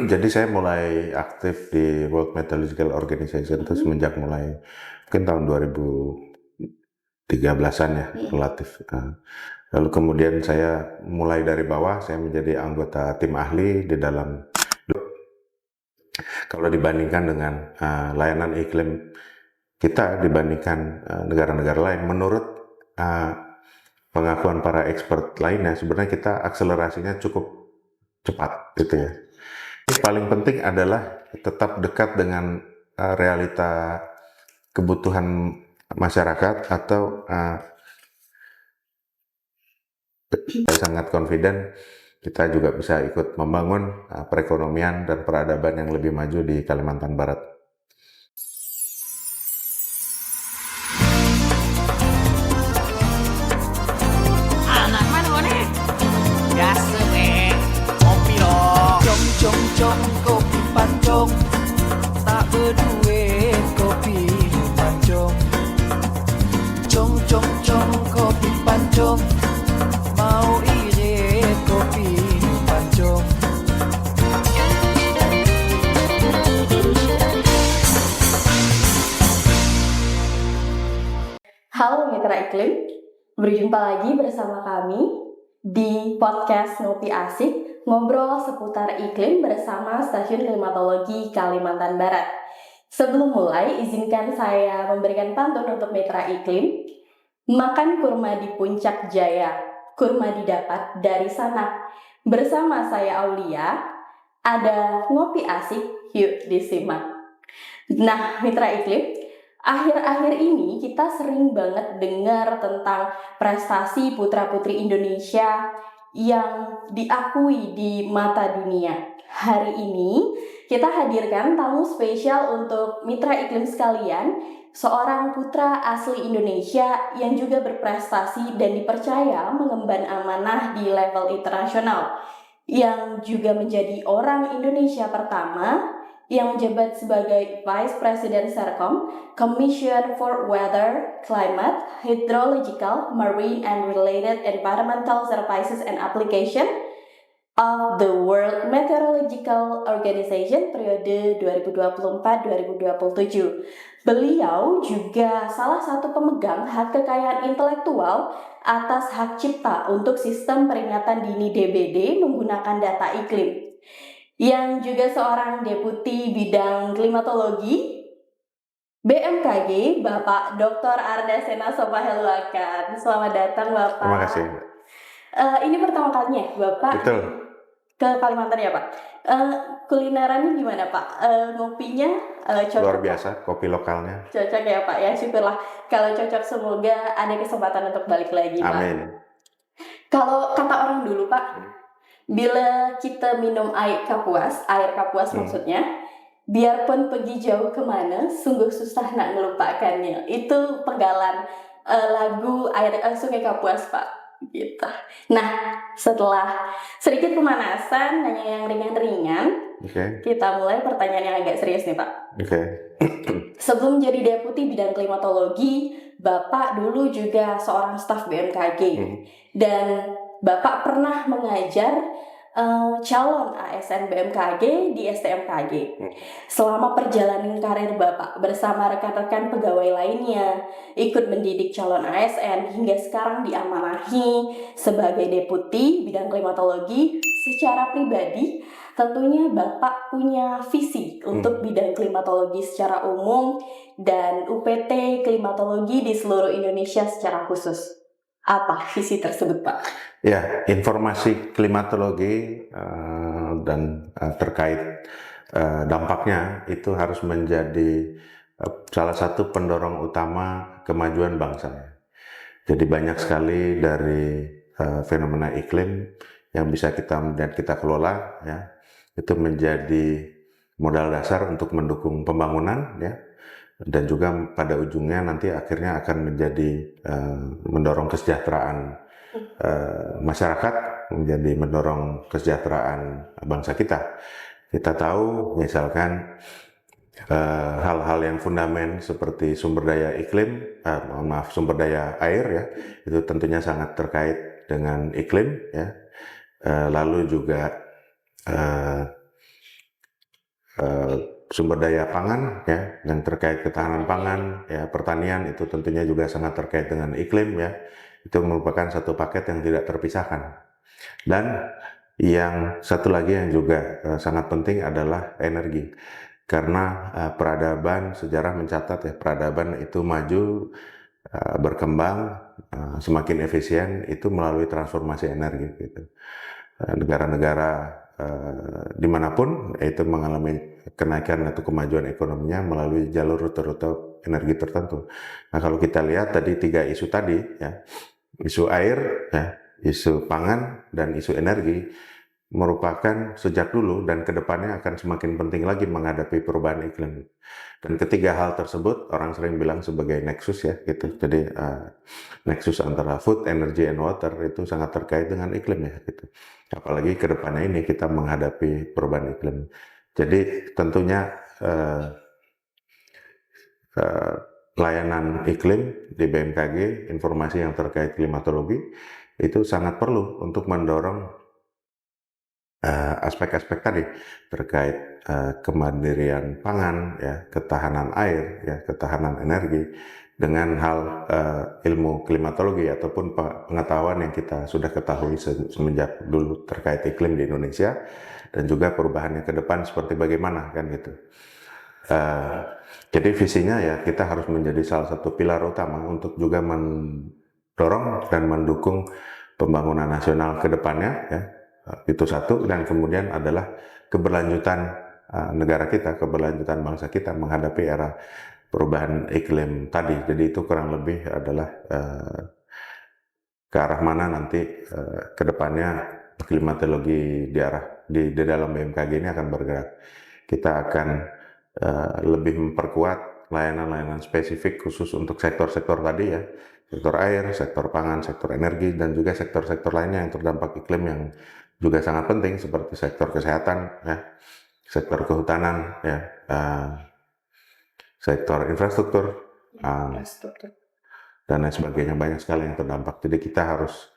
Jadi saya mulai aktif di World Meteorological Organization itu semenjak mulai mungkin tahun 2013-an ya, relatif. Lalu kemudian saya mulai dari bawah, saya menjadi anggota tim ahli di dalam. Kalau dibandingkan dengan layanan iklim kita dibandingkan negara-negara lain, menurut pengakuan para expert lainnya, sebenarnya kita akselerasinya cukup cepat, gitu ya. Yang paling penting adalah tetap dekat dengan realita kebutuhan masyarakat atau saya sangat confident kita juga bisa ikut membangun perekonomian dan peradaban yang lebih maju di Kalimantan Barat. Anak mana nih? Biasa deh, kopi dong. Jong jong kopi pancong, tak berduit kopi pancong. Jong kopi pancong, mau irit kopi pancong. Halo Mitra Iklim, berjumpa lagi bersama kami di podcast Ngopi Asik, ngobrol seputar iklim bersama Stasiun Klimatologi Kalimantan Barat. Sebelum mulai, izinkan saya memberikan pantun untuk Mitra Iklim. Makan kurma di Puncak Jaya, kurma didapat dari sana. Bersama saya Aulia, ada Ngopi Asik, yuk disimak. Nah, Mitra Iklim, akhir-akhir ini kita sering banget dengar tentang prestasi putra-putri Indonesia yang diakui di mata dunia. Hari ini kita hadirkan tamu spesial untuk Mitra Iklim sekalian, seorang putra asli Indonesia yang juga berprestasi dan dipercaya mengemban amanah di level internasional, yang juga menjadi orang Indonesia pertama yang menjabat sebagai Vice President Sercom, Commission for Weather, Climate, Hydrological, Marine and Related Environmental Services and Application of the World Meteorological Organization periode 2024-2027. Beliau juga salah satu pemegang hak kekayaan intelektual atas hak cipta untuk sistem peringatan dini DBD menggunakan data iklim, yang juga seorang deputi bidang klimatologi BMKG, Bapak Dr. Ardasena Sopaheluakan. Selamat datang, Bapak. Terima kasih. Ini pertama kalinya Bapak Betul. ke Kalimantan ya, Pak? Kulinerannya gimana, Pak? Ngopinya cocok? Luar biasa, kopi lokalnya. Cocok ya, Pak? Ya, syukurlah. Kalau cocok, semoga ada kesempatan untuk balik lagi, Pak. Amin. Kalau kata orang dulu, Pak, bila kita minum air kapuas maksudnya, biarpun pergi jauh kemana, sungguh susah nak melupakannya. Itu penggalan lagu Sungai Kapuas, Pak. Gitu. Nah, setelah sedikit pemanasan, nanya yang ringan-ringan, kita mulai pertanyaan yang agak serius nih, Pak. Sebelum jadi deputi bidang klimatologi, Bapak dulu juga seorang staf BMKG. Dan Bapak pernah mengajar calon ASN BMKG di STMKG. Selama perjalanan karir Bapak bersama rekan-rekan pegawai lainnya, ikut mendidik calon ASN hingga sekarang diamanahi sebagai deputi bidang klimatologi. Secara pribadi, tentunya Bapak punya visi untuk bidang klimatologi secara umum dan UPT klimatologi di seluruh Indonesia secara khusus. Apa visi tersebut, Pak? Ya, informasi klimatologi dan terkait dampaknya itu harus menjadi salah satu pendorong utama kemajuan bangsa. Jadi banyak sekali dari fenomena iklim yang bisa kita kelola, ya, itu menjadi modal dasar untuk mendukung pembangunan, ya, dan juga pada ujungnya nanti akhirnya akan menjadi mendorong kesejahteraan masyarakat, menjadi mendorong kesejahteraan bangsa kita. Kita tahu misalkan hal-hal yang fundamental seperti sumber daya iklim, sumber daya air, ya, itu tentunya sangat terkait dengan iklim, ya. Lalu juga sumber daya pangan ya, yang terkait ketahanan pangan ya, pertanian itu tentunya juga sangat terkait dengan iklim ya. Itu merupakan satu paket yang tidak terpisahkan. Dan yang satu lagi yang juga sangat penting adalah energi. Karena peradaban, sejarah mencatat ya, peradaban itu maju, berkembang, semakin efisien itu melalui transformasi energi gitu. Negara-negara dimanapun itu mengalami kenaikan atau kemajuan ekonominya melalui jalur rute-rute energi tertentu. Nah, kalau kita lihat tadi 3 isu tadi ya, isu air ya, isu pangan dan isu energi merupakan sejak dulu dan kedepannya akan semakin penting lagi menghadapi perubahan iklim. Dan ketiga hal tersebut orang sering bilang sebagai nexus ya gitu. Jadi nexus antara food, energy, and water itu sangat terkait dengan iklim ya gitu. Apalagi kedepannya ini kita menghadapi perubahan iklim. Jadi tentunya layanan iklim di BMKG, informasi yang terkait klimatologi itu sangat perlu untuk mendorong aspek-aspek tadi terkait kemandirian pangan, ya, ketahanan air, ya, ketahanan energi dengan hal ilmu klimatologi ataupun pengetahuan yang kita sudah ketahui semenjak dulu terkait iklim di Indonesia dan juga perubahannya ke depan seperti bagaimana kan gitu. Jadi visinya ya kita harus menjadi salah satu pilar utama untuk juga mendorong dan mendukung pembangunan nasional ke depannya ya. Itu satu, dan kemudian adalah keberlanjutan negara kita, keberlanjutan bangsa kita menghadapi era perubahan iklim tadi. Jadi itu kurang lebih adalah ke arah mana nanti ke depannya klimatologi di dalam BMKG ini akan bergerak. Kita akan lebih memperkuat layanan-layanan spesifik khusus untuk sektor-sektor tadi ya, sektor air, sektor pangan, sektor energi, dan juga sektor-sektor lainnya yang terdampak iklim yang juga sangat penting seperti sektor kesehatan, ya, sektor kehutanan, ya, sektor infrastruktur, dan lain sebagainya, banyak sekali yang terdampak. Jadi kita harus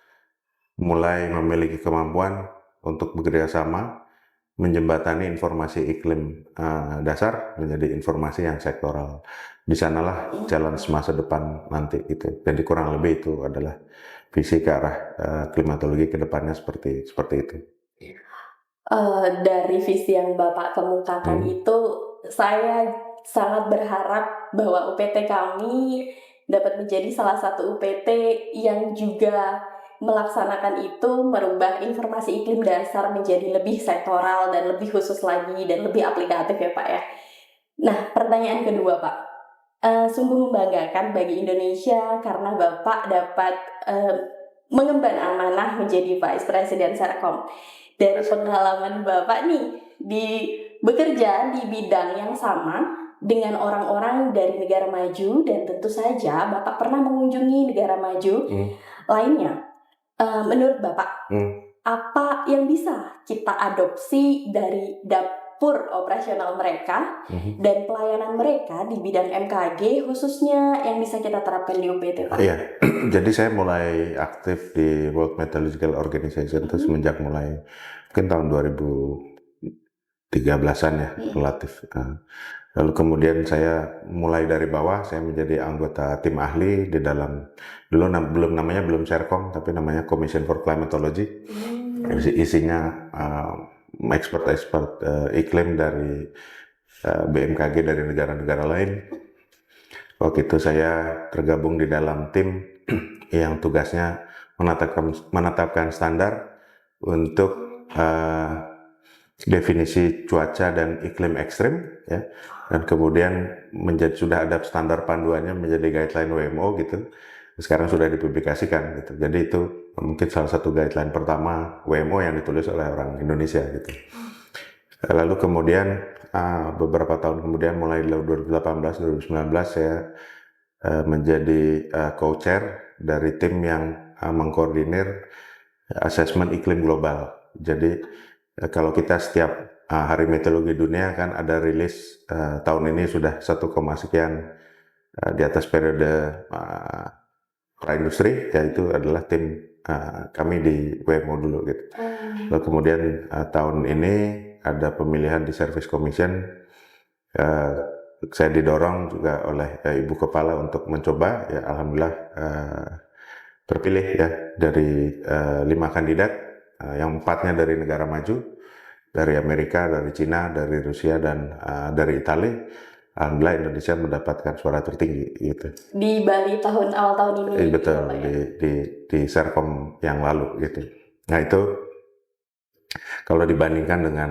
mulai memiliki kemampuan untuk bekerja sama menjembatani informasi iklim dasar menjadi informasi yang sektoral. Di sanalah jalan semasa depan nanti gitu. Jadi kurang lebih itu adalah visi ke arah klimatologi ke depannya seperti itu. Dari visi yang Bapak kemukakan itu, saya sangat berharap bahwa UPT kami dapat menjadi salah satu UPT yang juga melaksanakan itu, merubah informasi iklim dasar menjadi lebih sektoral dan lebih khusus lagi dan lebih aplikatif ya Pak ya. Nah, pertanyaan kedua Pak, sungguh membanggakan bagi Indonesia karena Bapak dapat mengemban amanah menjadi Vice President Serkom. Dari pengalaman Bapak nih bekerja di bidang yang sama dengan orang-orang dari negara maju, dan tentu saja Bapak pernah mengunjungi negara maju lainnya. Menurut Bapak, apa yang bisa kita adopsi dari dapur operasional mereka dan pelayanan mereka di bidang MKG khususnya yang bisa kita terapkan di UPT Pak? Iya, jadi saya mulai aktif di World Meteorological Organization itu semenjak mulai mungkin tahun 2013-an ya, relatif. Lalu kemudian saya mulai dari bawah, saya menjadi anggota tim ahli di dalam, dulu belum Serkom, tapi namanya Commission for Climatology. Isinya expert iklim dari BMKG dari negara-negara lain. Waktu itu saya tergabung di dalam tim yang tugasnya menetapkan standar untuk definisi cuaca dan iklim ekstrim ya, dan kemudian sudah ada standar panduannya menjadi guideline WMO gitu. Sekarang sudah dipublikasikan gitu. Jadi itu mungkin salah satu guideline pertama WMO yang ditulis oleh orang Indonesia gitu. Lalu kemudian beberapa tahun kemudian mulai 2018-2019 saya menjadi co-chair dari tim yang mengkoordinir asesmen iklim global. Jadi kalau kita setiap Hari Meteorologi Dunia kan ada rilis tahun ini sudah 1, sekian di atas periode praindustri, yaitu adalah tim kami di WMO dulu gitu. Lalu kemudian tahun ini ada pemilihan di Service Commission. Saya didorong juga oleh Ibu Kepala untuk mencoba, ya alhamdulillah terpilih ya dari 5 kandidat, yang 4-nya dari negara maju, dari Amerika, dari Cina, dari Rusia, dan dari Italia. Alhamdulillah Indonesia mendapatkan suara tertinggi gitu. Di Bali awal tahun ini. Betul, Pak, ya? di Serkom yang lalu gitu. Nah itu kalau dibandingkan dengan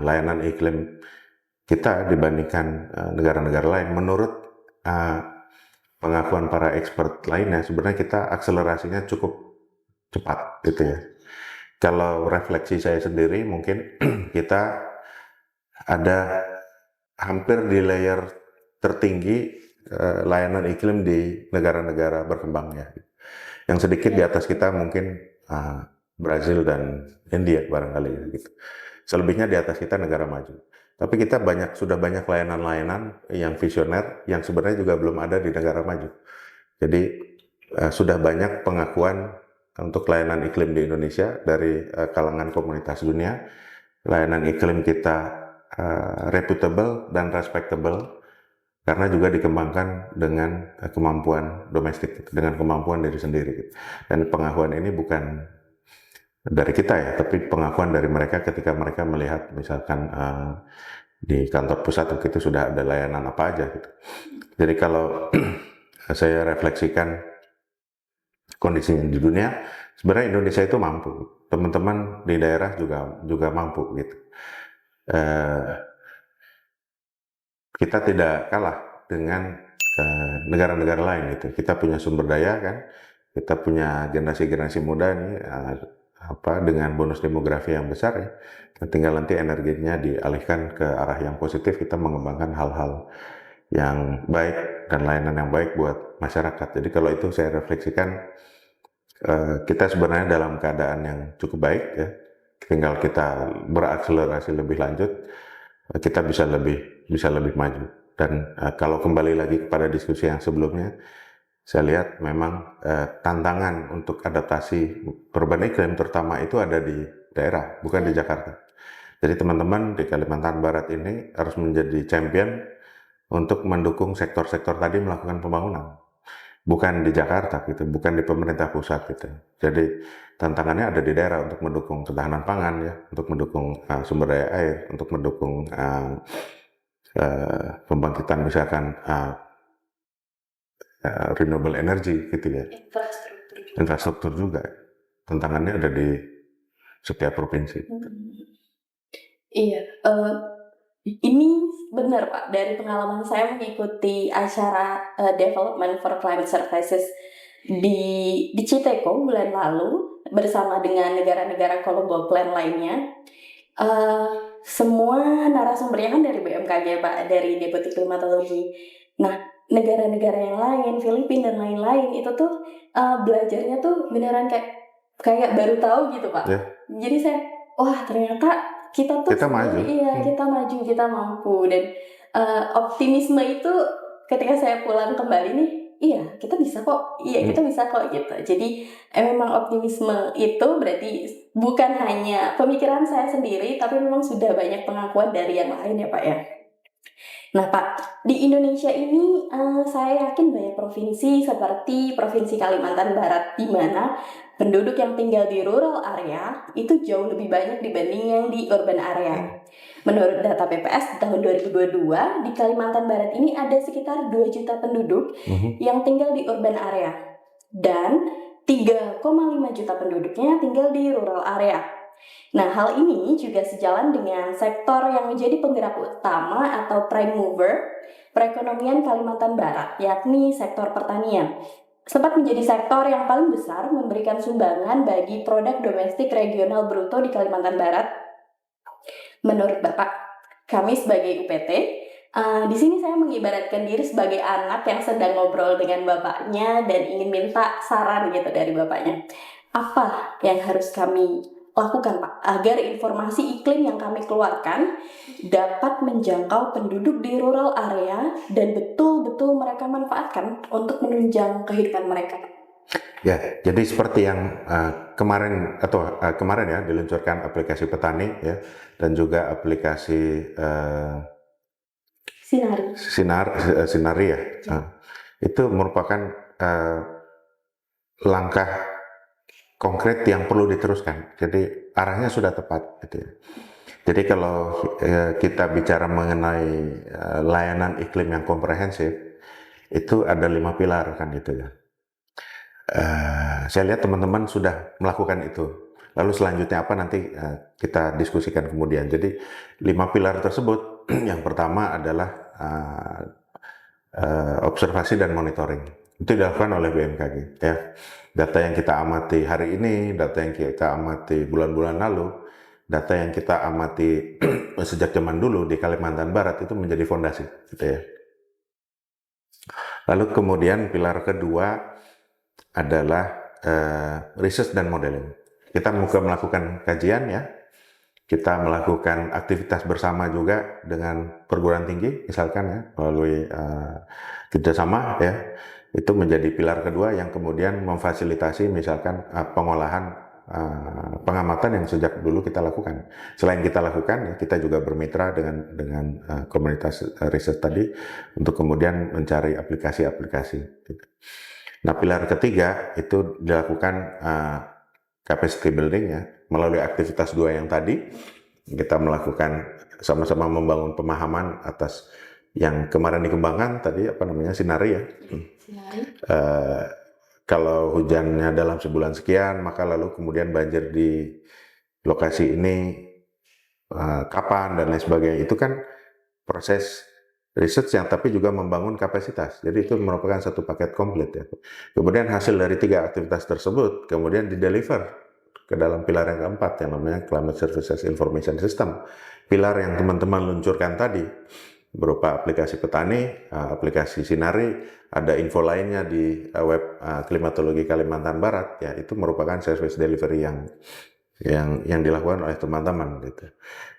layanan iklim kita dibandingkan negara-negara lain, menurut pengakuan para expert lainnya, sebenarnya kita akselerasinya cukup cepat gitu ya. Kalau refleksi saya sendiri, mungkin kita ada hampir di layer tertinggi layanan iklim di negara-negara berkembangnya. Yang sedikit di atas kita mungkin Brazil dan India barangkali gitu. Selebihnya di atas kita negara maju. Tapi kita sudah banyak layanan-layanan yang visioner yang sebenarnya juga belum ada di negara maju. Jadi sudah banyak pengakuan untuk layanan iklim di Indonesia dari kalangan komunitas dunia. Layanan iklim kita reputable dan respectable karena juga dikembangkan dengan kemampuan domestik, dengan kemampuan diri sendiri. Dan pengakuan ini bukan dari kita ya, tapi pengakuan dari mereka ketika mereka melihat misalkan di kantor pusat itu sudah ada layanan apa aja gitu. Jadi kalau saya refleksikan kondisinya di dunia, sebenarnya Indonesia itu mampu. Teman-teman di daerah juga mampu gitu. Kita tidak kalah dengan negara-negara lain gitu. Kita punya sumber daya kan, kita punya generasi muda nih dengan bonus demografi yang besar ya. Tinggal nanti energinya dialihkan ke arah yang positif, kita mengembangkan hal-hal yang baik dan layanan yang baik buat masyarakat. Jadi kalau itu saya refleksikan, kita sebenarnya dalam keadaan yang cukup baik ya. Tinggal kita berakselerasi lebih lanjut, kita bisa lebih maju. Dan kalau kembali lagi kepada diskusi yang sebelumnya, saya lihat memang tantangan untuk adaptasi perubahan iklim terutama itu ada di daerah, bukan di Jakarta. Jadi teman-teman di Kalimantan Barat ini harus menjadi champion untuk mendukung sektor-sektor tadi melakukan pembangunan. Bukan di Jakarta gitu, bukan di pemerintah pusat gitu. Jadi tantangannya ada di daerah untuk mendukung ketahanan pangan ya, untuk mendukung sumber daya air, untuk mendukung pembangkitan misalkan renewable energy gitu ya. Infrastruktur juga. Tantangannya ada di setiap provinsi. Iya, ini benar Pak, dari pengalaman saya mengikuti acara Development for Climate Services di Citeko bulan lalu bersama dengan negara-negara Colombo Plan lainnya. Semua narasumbernya kan dari BMKG Pak, dari Deputi Klimatologi. Nah, negara-negara yang lain, Filipina dan lain-lain itu tuh belajarnya tuh beneran kayak baru tahu gitu Pak. Yeah. Jadi saya, wah ternyata kita maju. Iya, kita maju, kita mampu. Dan optimisme itu ketika saya pulang kembali nih, iya kita bisa kok, kita bisa kok gitu. Jadi memang optimisme itu berarti bukan hanya pemikiran saya sendiri, tapi memang sudah banyak pengakuan dari yang lain ya Pak ya. Nah Pak, di Indonesia ini saya yakin banyak provinsi seperti Provinsi Kalimantan Barat di mana penduduk yang tinggal di rural area itu jauh lebih banyak dibanding yang di urban area. Menurut data PPS tahun 2022, di Kalimantan Barat ini ada sekitar 2 juta penduduk yang tinggal di urban area dan 3,5 juta penduduknya tinggal di rural area. Nah, hal ini juga sejalan dengan sektor yang menjadi penggerak utama atau prime mover perekonomian Kalimantan Barat, yakni sektor pertanian. Sempat menjadi sektor yang paling besar memberikan sumbangan bagi produk domestik regional bruto di Kalimantan Barat. Menurut Bapak, kami sebagai UPT, di sini saya mengibaratkan diri sebagai anak yang sedang ngobrol dengan bapaknya dan ingin minta saran gitu dari bapaknya. Apa yang harus kami lakukan Pak, agar informasi iklim yang kami keluarkan dapat menjangkau penduduk di rural area dan betul-betul mereka manfaatkan untuk menunjang kehidupan mereka? Ya, jadi seperti yang kemarin ya diluncurkan aplikasi petani ya, dan juga aplikasi Sinari ya. Itu merupakan langkah konkret yang perlu diteruskan. Jadi arahnya sudah tepat gitu ya. Jadi kalau kita bicara mengenai layanan iklim yang komprehensif, itu ada 5 pilar kan gitu ya. Saya lihat teman-teman sudah melakukan itu. Lalu selanjutnya apa nanti kita diskusikan kemudian. Jadi 5 pilar tersebut, yang pertama adalah observasi dan monitoring. Itu dilakukan oleh BMKG ya. Data yang kita amati hari ini, data yang kita amati bulan-bulan lalu, data yang kita amati sejak zaman dulu di Kalimantan Barat itu menjadi fondasi gitu ya. Lalu kemudian pilar kedua adalah research dan modeling. Kita melakukan kajian ya, kita melakukan aktivitas bersama juga dengan perguruan tinggi, misalkan ya, melalui kerjasama ya, itu menjadi pilar kedua yang kemudian memfasilitasi misalkan pengolahan pengamatan yang sejak dulu kita lakukan. Selain kita lakukan, ya, kita juga bermitra dengan komunitas riset tadi untuk kemudian mencari aplikasi-aplikasi. Nah, pilar ketiga itu dilakukan capacity building ya, melalui aktivitas 2 yang tadi. Kita melakukan sama-sama membangun pemahaman atas yang kemarin dikembangkan tadi Sinari ya. Kalau hujannya dalam sebulan sekian, maka lalu kemudian banjir di lokasi ini kapan dan lain sebagainya. Itu kan proses research yang tapi juga membangun kapasitas. Jadi itu merupakan satu paket komplit ya. Kemudian hasil dari 3 aktivitas tersebut kemudian dideliver ke dalam pilar yang keempat yang namanya Climate Services Information System. Pilar yang teman-teman luncurkan tadi berupa aplikasi petani, aplikasi Sinari, ada info lainnya di web Klimatologi Kalimantan Barat ya, itu merupakan service delivery yang dilakukan oleh teman-teman gitu.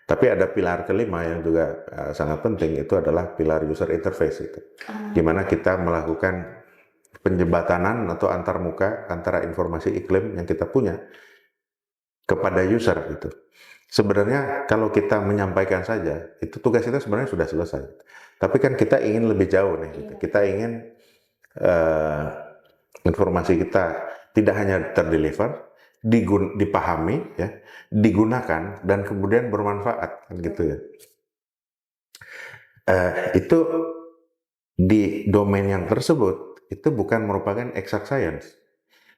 Tapi ada pilar kelima yang juga sangat penting, itu adalah pilar user interface itu. Di mana kita melakukan penjembatanan atau antarmuka antara informasi iklim yang kita punya kepada user gitu. Sebenarnya kalau kita menyampaikan saja, itu tugas kita sebenarnya sudah selesai. Tapi kan kita ingin lebih jauh nih. Gitu. Kita ingin informasi kita tidak hanya terdeliver, dipahami, ya, digunakan, dan kemudian bermanfaat, kan gitu ya. Itu di domain yang tersebut itu bukan merupakan exact science.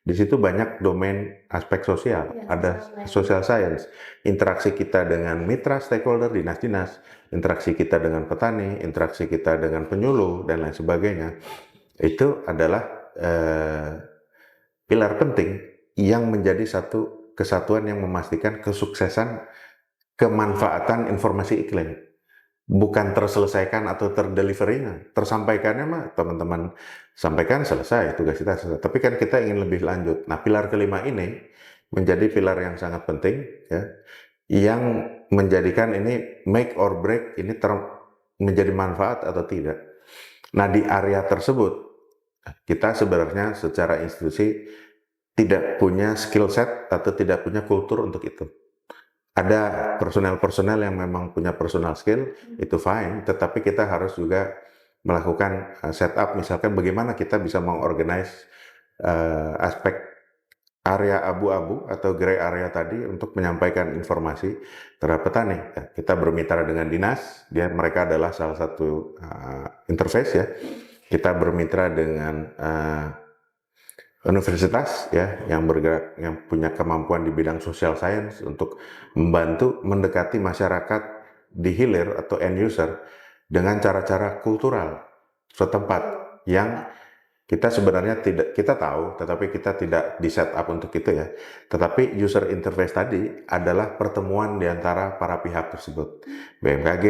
Di situ banyak domain aspek sosial, ya, ada social science, interaksi kita dengan mitra, stakeholder, dinas-dinas, interaksi kita dengan petani, interaksi kita dengan penyuluh, dan lain sebagainya. Itu adalah pilar penting yang menjadi satu kesatuan yang memastikan kesuksesan kemanfaatan informasi iklim. Bukan terselesaikan atau terdeliverynya, tersampaikannya mah teman-teman sampaikan selesai, tugas kita selesai. Tapi kan kita ingin lebih lanjut. Nah, pilar kelima ini menjadi pilar yang sangat penting, ya, yang menjadikan ini make or break ini menjadi manfaat atau tidak. Nah, di area tersebut kita sebenarnya secara institusi tidak punya skill set atau tidak punya kultur untuk itu. Ada personel-personel yang memang punya personal skill, itu fine, tetapi kita harus juga melakukan setup, misalkan bagaimana kita bisa mengorganize aspek area abu-abu atau gray area tadi untuk menyampaikan informasi terhadap petani. Ya, kita bermitra dengan dinas, mereka adalah salah satu interface ya. Kita bermitra dengan universitas ya yang bergerak, yang punya kemampuan di bidang social science untuk membantu mendekati masyarakat di hilir atau end user dengan cara-cara kultural setempat yang kita sebenarnya tidak, kita tahu, tetapi kita tidak di set up untuk itu ya. Tetapi user interface tadi adalah pertemuan di antara para pihak tersebut. BMKG,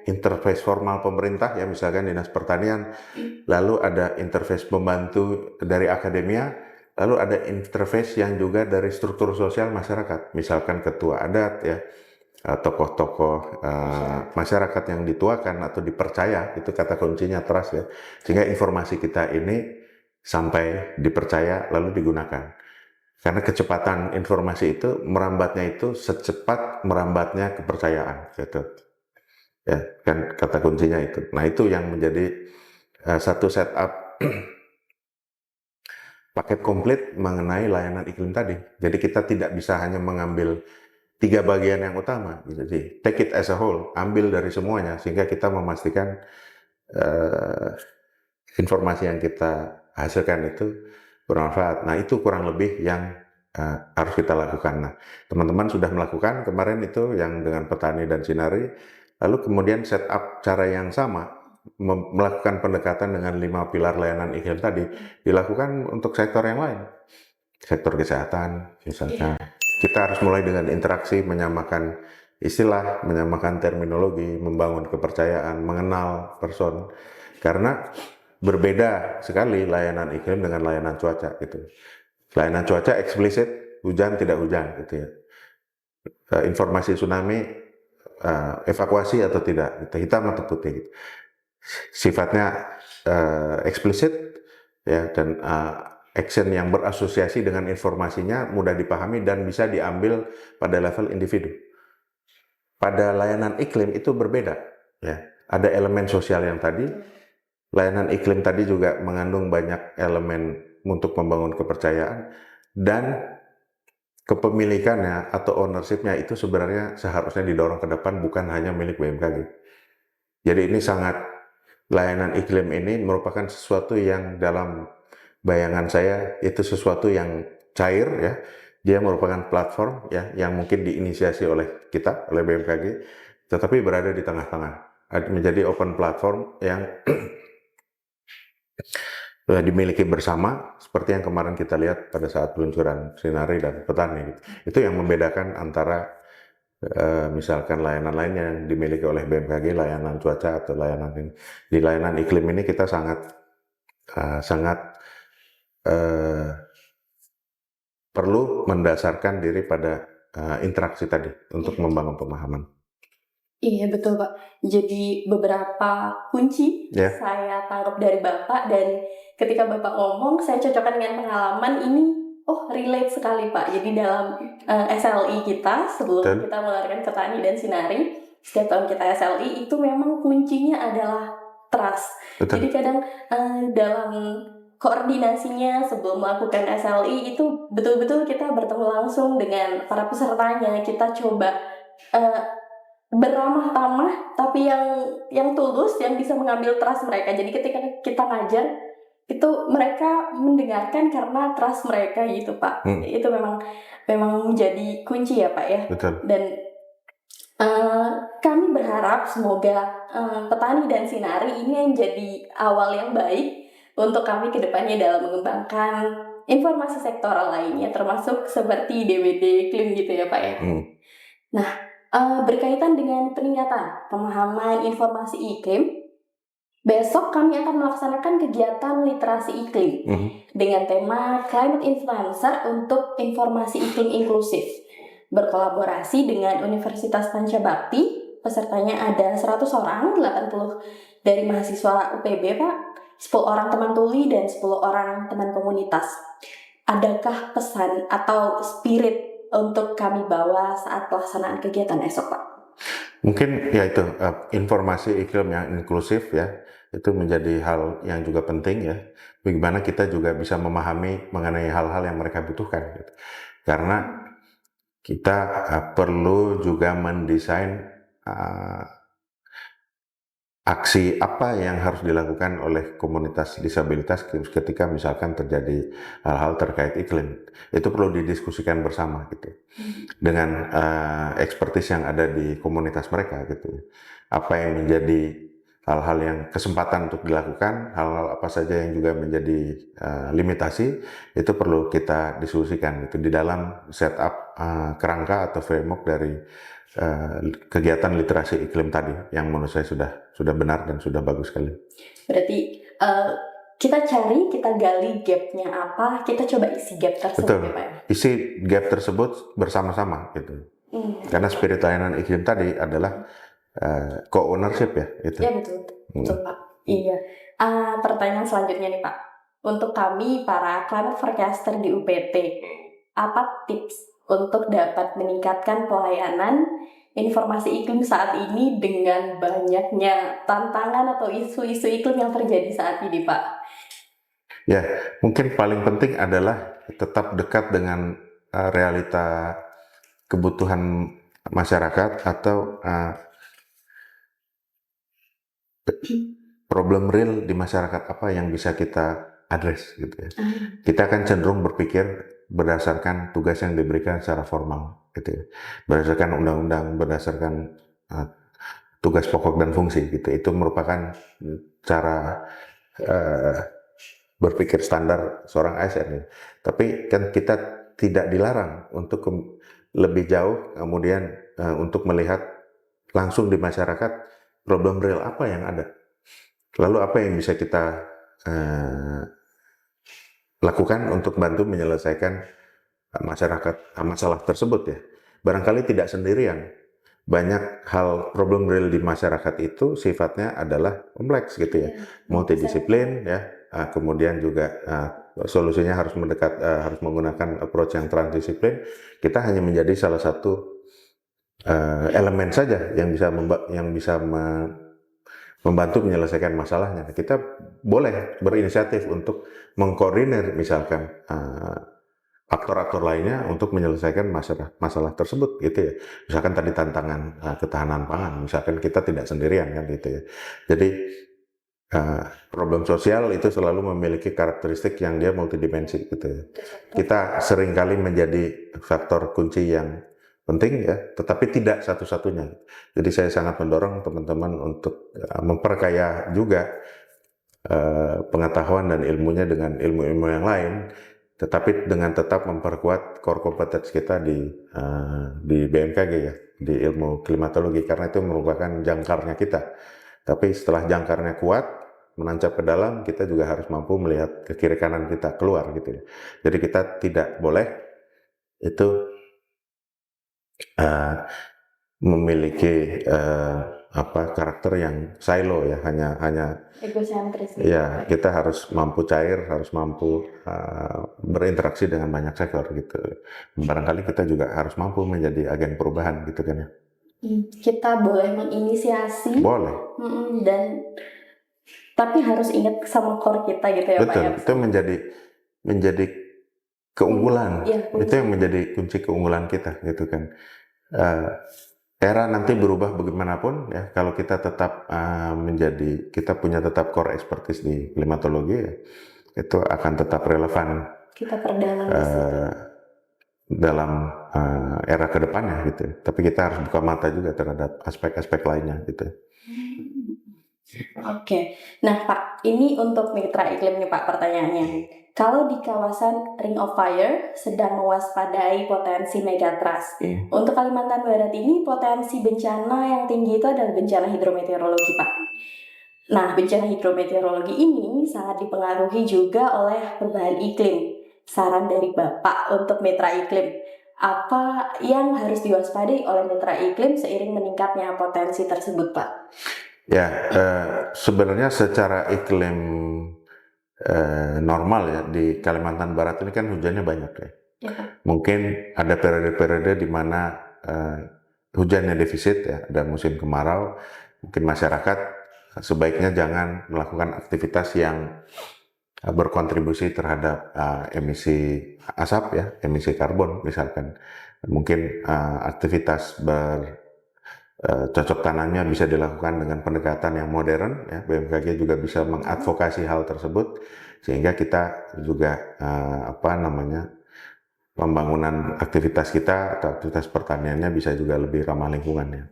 interface formal pemerintah ya, misalkan Dinas Pertanian, lalu ada interface pembantu dari akademia, lalu ada interface yang juga dari struktur sosial masyarakat, misalkan ketua adat ya, tokoh-tokoh masyarakat yang dituakan atau dipercaya, itu kata kuncinya trust ya, sehingga informasi kita ini sampai dipercaya lalu digunakan. Karena kecepatan informasi itu merambatnya itu secepat merambatnya kepercayaan, gitu. Ya, kan kata kuncinya itu. Nah, itu yang menjadi satu setup paket komplit mengenai layanan iklim tadi. Jadi kita tidak bisa hanya mengambil 3 bagian yang utama. Jadi take it as a whole, ambil dari semuanya sehingga kita memastikan informasi yang kita hasilkan itu bermanfaat. Nah, itu kurang lebih yang harus kita lakukan. Nah, teman-teman sudah melakukan kemarin itu yang dengan petani dan sinari, lalu kemudian setup cara yang sama, melakukan pendekatan dengan 5 pilar layanan iklim tadi, dilakukan untuk sektor yang lain. Sektor kesehatan, misalkan. Kita harus mulai dengan interaksi, menyamakan istilah, menyamakan terminologi, membangun kepercayaan, mengenal person. Karena berbeda sekali layanan iklim dengan layanan cuaca gitu. Layanan cuaca eksplisit, hujan tidak hujan gitu ya. Informasi tsunami, evakuasi atau tidak, gitu. Hitam atau putih gitu. Sifatnya eksplisit ya, dan action yang berasosiasi dengan informasinya mudah dipahami dan bisa diambil pada level individu. Pada layanan iklim itu berbeda ya. Ada elemen sosial yang tadi. Layanan iklim tadi juga mengandung banyak elemen untuk membangun kepercayaan, dan kepemilikannya atau ownership-nya itu sebenarnya seharusnya didorong ke depan, bukan hanya milik BMKG. Jadi ini sangat, layanan iklim ini merupakan sesuatu yang dalam bayangan saya itu sesuatu yang cair ya. Dia merupakan platform ya yang mungkin diinisiasi oleh kita, oleh BMKG, tetapi berada di tengah-tengah. Menjadi open platform yang dimiliki bersama, seperti yang kemarin kita lihat pada saat peluncuran Sinari dan Petani. Itu yang membedakan antara misalkan layanan lain yang dimiliki oleh BMKG, layanan cuaca atau layanan ini. Di layanan iklim ini kita sangat perlu mendasarkan diri pada interaksi tadi untuk membangun pemahaman. Iya betul Pak. Jadi beberapa kunci saya tangkap dari Bapak, dan ketika Bapak ngomong saya cocokkan dengan pengalaman ini. Oh, relate sekali Pak. Jadi dalam SLI kita sebelum kita mengeluarkan Petani dan Sinari, setiap tahun kita SLI itu memang kuncinya adalah trust. Jadi kadang dalam koordinasinya sebelum melakukan SLI itu betul-betul kita bertemu langsung dengan para pesertanya. Kita coba beramah tamah, tapi yang tulus, yang bisa mengambil trust mereka. Jadi ketika kita ngajar itu mereka mendengarkan karena trust mereka gitu Pak. Itu memang menjadi kunci ya Pak ya. Betul. Dan kami berharap semoga Petani dan Sinari ini menjadi awal yang baik untuk kami ke depannya dalam mengembangkan informasi sektoral lainnya, termasuk seperti DWD iklim gitu ya Pak ya. Nah, berkaitan dengan peningkatan pemahaman informasi iklim, besok kami akan melaksanakan kegiatan literasi iklim dengan tema Climate Influencer untuk informasi iklim inklusif, berkolaborasi dengan Universitas Pancabakti. Pesertanya ada 100 orang, 80 dari mahasiswa UPB Pak, 10 orang teman tuli dan 10 orang teman komunitas. Adakah pesan atau spirit untuk kami bawa saat pelaksanaan kegiatan esok Pak? Mungkin ya itu informasi iklim yang inklusif ya, itu menjadi hal yang juga penting ya. Bagaimana kita juga bisa memahami mengenai hal-hal yang mereka butuhkan gitu. Karena kita perlu juga mendesain aksi apa yang harus dilakukan oleh komunitas disabilitas ketika misalkan terjadi hal-hal terkait iklim. Itu perlu didiskusikan bersama gitu. Dengan ekspertis yang ada di komunitas mereka gitu. Apa yang menjadi hal-hal yang kesempatan untuk dilakukan, hal-hal apa saja yang juga menjadi limitasi, itu perlu kita diskusikan gitu di dalam setup kerangka atau framework dari kegiatan literasi iklim tadi yang menurut saya sudah benar dan sudah bagus sekali. Berarti kita gali gapnya apa, kita coba isi gap tersebut. Betul. Ya Pak? Isi gap tersebut bersama-sama gitu. Karena spirit layanan iklim tadi adalah co-ownership ya itu. Ya betul Pak. Iya. Pertanyaan selanjutnya nih Pak. untuk kami para climate forecaster di UPT, apa tips untuk dapat meningkatkan pelayanan informasi iklim saat ini dengan banyaknya tantangan atau isu-isu iklim yang terjadi saat ini, Pak? Ya, mungkin paling penting adalah tetap dekat dengan realita kebutuhan masyarakat atau problem real di masyarakat apa yang bisa kita address gitu ya. Kita akan cenderung berpikir berdasarkan tugas yang diberikan secara formal gitu ya. Berdasarkan undang-undang, berdasarkan tugas pokok dan fungsi gitu. Itu merupakan cara berpikir standar seorang ASN ya. Tapi kan kita tidak dilarang untuk lebih jauh kemudian untuk melihat langsung di masyarakat problem real apa yang ada. Lalu apa yang bisa kita lakukan untuk bantu menyelesaikan masalah tersebut ya. Barangkali tidak sendirian. Banyak hal problem real di masyarakat itu sifatnya adalah kompleks gitu ya. Multidisiplin ya. Kemudian juga solusinya harus harus menggunakan approach yang transdisiplin. Kita hanya menjadi salah satu elemen saja yang bisa membantu menyelesaikan masalahnya. Kita boleh berinisiatif untuk mengkoordinir misalkan aktor-aktor lainnya untuk menyelesaikan masalah tersebut gitu ya. Misalkan tadi tantangan ketahanan pangan, misalkan kita tidak sendirian kan gitu ya. Jadi problem sosial itu selalu memiliki karakteristik yang dia multidimensi gitu ya. Kita seringkali menjadi faktor kunci yang penting ya, tetapi tidak satu-satunya. Jadi saya sangat mendorong teman-teman untuk memperkaya juga pengetahuan dan ilmunya dengan ilmu-ilmu yang lain, tetapi dengan tetap memperkuat core competence kita di BMKG ya, di ilmu klimatologi, karena itu merupakan jangkarnya kita. Tapi setelah jangkarnya kuat, menancap ke dalam, kita juga harus mampu melihat ke kiri kanan kita keluar gitu ya. Jadi kita tidak boleh itu memiliki karakter yang silo ya, hanya egosentris. Ya, kita harus mampu cair, harus mampu berinteraksi dengan banyak sektor gitu. Barangkali kita juga harus mampu menjadi agen perubahan gitu kan ya. Kita boleh menginisiasi. Boleh. Tapi harus ingat sama core kita gitu ya, Betul, Pak ya. itu menjadi keunggulan. Ya, itu yang menjadi kunci keunggulan kita gitu kan. Era nanti berubah bagaimanapun ya, kalau kita tetap kita punya tetap core expertise di klimatologi ya, itu akan tetap relevan kita perdalam dalam era kedepannya gitu. Tapi kita harus buka mata juga terhadap aspek-aspek lainnya gitu. Oke, nah Pak, ini untuk mitra iklim nih Pak pertanyaannya. Kalau di kawasan Ring of Fire sedang mewaspadai potensi megatrust, untuk Kalimantan Barat ini potensi bencana yang tinggi itu adalah bencana hidrometeorologi Pak. Nah, bencana hidrometeorologi ini sangat dipengaruhi juga oleh perubahan iklim. Saran dari Bapak untuk mitra iklim, apa yang harus diwaspadai oleh mitra iklim seiring meningkatnya potensi tersebut Pak? Ya, sebenarnya secara iklim normal ya di Kalimantan Barat ini kan hujannya banyak ya. Mungkin ada periode-periode di mana hujannya defisit ya, ada musim kemarau. Mungkin masyarakat sebaiknya jangan melakukan aktivitas yang berkontribusi terhadap emisi asap ya, emisi karbon misalkan. Mungkin aktivitas cocok tanamnya bisa dilakukan dengan pendekatan yang modern ya. BMKG juga bisa mengadvokasi hal tersebut sehingga kita juga pembangunan aktivitas kita atau aktivitas pertaniannya bisa juga lebih ramah lingkungan ya.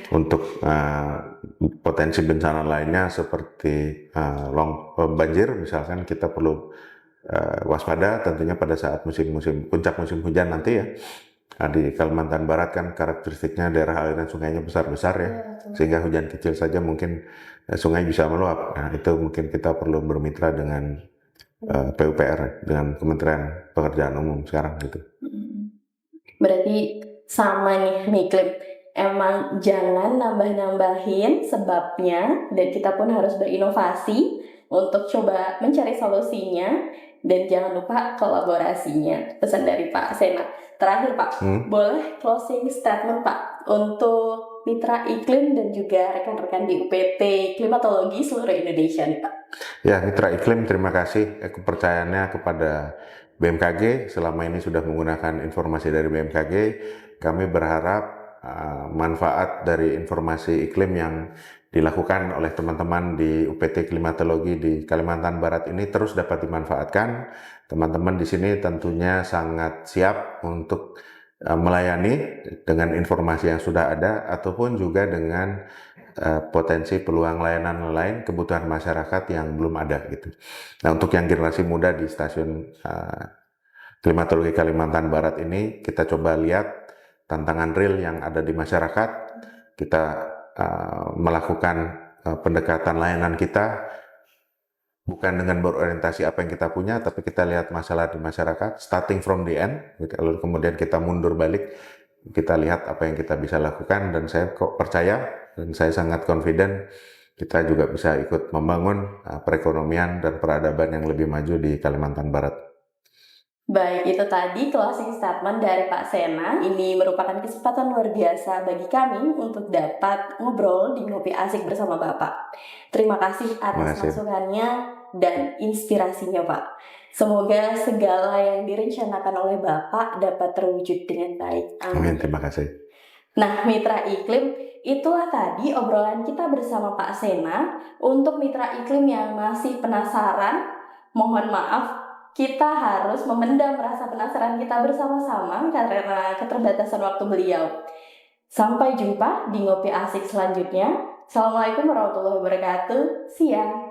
Untuk potensi bencana lainnya seperti banjir misalkan, kita perlu waspada tentunya pada saat puncak musim hujan nanti ya. Di Kalimantan Barat kan karakteristiknya daerah aliran sungainya besar-besar ya, sehingga hujan kecil saja mungkin sungai bisa meluap. Nah, itu mungkin kita perlu bermitra dengan PUPR, dengan Kementerian Pekerjaan Umum sekarang gitu. Berarti sama nih iklim. emang jangan nambah-nambahin sebabnya, dan kita pun harus berinovasi untuk coba mencari solusinya, dan jangan lupa kolaborasinya. Pesan dari Pak Sena. Terakhir Pak, boleh closing statement Pak untuk mitra iklim dan juga rekan-rekan di UPT Klimatologi seluruh Indonesia nih Pak. Ya, mitra iklim, terima kasih kepercayaannya kepada BMKG. Selama ini sudah menggunakan informasi dari BMKG. Kami berharap manfaat dari informasi iklim yang dilakukan oleh teman-teman di UPT Klimatologi di Kalimantan Barat ini terus dapat dimanfaatkan. Teman-teman di sini tentunya sangat siap untuk melayani dengan informasi yang sudah ada ataupun juga dengan potensi peluang layanan lain kebutuhan masyarakat yang belum ada gitu. Nah, untuk yang generasi muda di stasiun Klimatologi Kalimantan Barat ini, kita coba lihat tantangan real yang ada di masyarakat. Kita melakukan pendekatan layanan kita bukan dengan berorientasi apa yang kita punya, tapi kita lihat masalah di masyarakat, starting from the end, lalu kemudian kita mundur balik, kita lihat apa yang kita bisa lakukan, dan saya kok percaya dan saya sangat confident kita juga bisa ikut membangun perekonomian dan peradaban yang lebih maju di Kalimantan Barat. Baik, itu tadi closing statement dari Pak Sena. Ini merupakan kesempatan luar biasa bagi kami untuk dapat ngobrol di Ngopi Asik bersama Bapak. Terima kasih atas masukannya dan inspirasinya Pak. Semoga segala yang direncanakan oleh Bapak dapat terwujud dengan baik. Amin, terima kasih. Nah, mitra iklim, itulah tadi obrolan kita bersama Pak Sena. Untuk mitra iklim yang masih penasaran, mohon maaf, kita harus memendam rasa penasaran kita bersama-sama karena keterbatasan waktu beliau. Sampai jumpa di Ngopi Asik selanjutnya. Assalamualaikum warahmatullahi wabarakatuh. Siang.